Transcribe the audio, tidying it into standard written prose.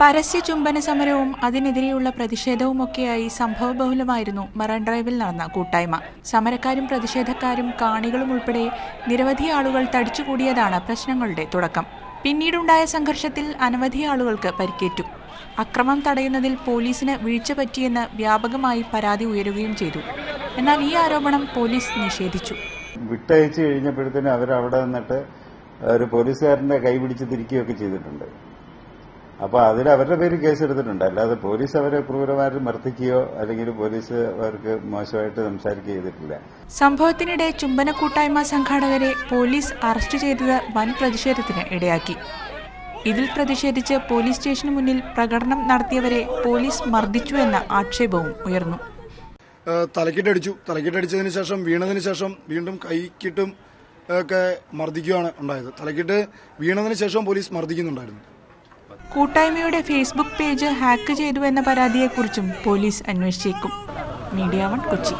പരസ്യ ചുംബന സമരവും അതിനെതിരെയുള്ള പ്രതിഷേധവുമൊക്കെയായി സംഭവബഹുലമായിരുന്നു മറൈൻ ഡ്രൈവിൽ നടന്ന കൂട്ടായ്മ. സമരക്കാരും പ്രതിഷേധക്കാരും കാണികളും ഉൾപ്പെടെ നിരവധി ആളുകൾ തടിച്ചുകൂടിയതാണ് പ്രശ്നങ്ങളുടെ തുടക്കം. പിന്നീടുണ്ടായ സംഘർഷത്തിൽ അനവധി ആളുകൾക്ക് പരിക്കേറ്റു. അക്രമം തടയുന്നതിൽ പോലീസിന് വീഴ്ച പറ്റിയെന്ന് വ്യാപകമായി പരാതി ഉയരുകയും ചെയ്തു. എന്നാൽ ഈ ആരോപണം പോലീസ് നിഷേധിച്ചു. വിട്ടയച്ചു കഴിഞ്ഞപ്പോഴത്തേനും അവരവിടെ നിന്നിട്ട് ഒരു പോലീസുകാരന്റെ കൈ പിടിച്ച് തിരിക്കുകയൊക്കെ ചെയ്തിട്ടുണ്ട്. അപ്പോൾ അതിൽ അവരുടെ പേര് കേസെടുത്തിട്ടുണ്ട്. അല്ലാതെ പോലീസ് അവരെ ക്രൂരമായിട്ട് മർദ്ദിക്കുകയോ അല്ലെങ്കിൽ പോലീസ് അവർക്ക് മോശമായിട്ട് സംസാരിക്കുകയോ ചെയ്തിട്ടില്ല. സംഭവത്തിനിടെ ചുംബന കൂട്ടായ്മ സംഘാടകരെ പോലീസ് അറസ്റ്റ് ചെയ്തത് വൻ പ്രതിഷേധത്തിന് ഇടയാക്കി. ഇതിൽ പ്രതിഷേധിച്ച് പോലീസ് സ്റ്റേഷന് മുന്നിൽ പ്രകടനം നടത്തിയവരെ പോലീസ് മർദ്ദിച്ചു എന്ന ആക്ഷേപവും ഉയർന്നു. തലക്കിട്ടടിച്ചതിന് ശേഷം വീണതിന് ശേഷം വീണ്ടും കൈക്കിട്ടും ഒക്കെ മർദ്ദിക്കുകയാണ് ഉണ്ടായത്. തലക്കിട്ട് വീണതിന് ശേഷം പോലീസ് മർദ്ദിക്കുന്നുണ്ടായിരുന്നു. കൂട്ടായ്മയുടെ ഫേസ്ബുക്ക് പേജ് ഹാക്ക് ചെയ്തു എന്ന പരാതിയെക്കുറിച്ചും പോലീസ് അന്വേഷിച്ചേക്കും. മീഡിയ 1 കൊച്ചി.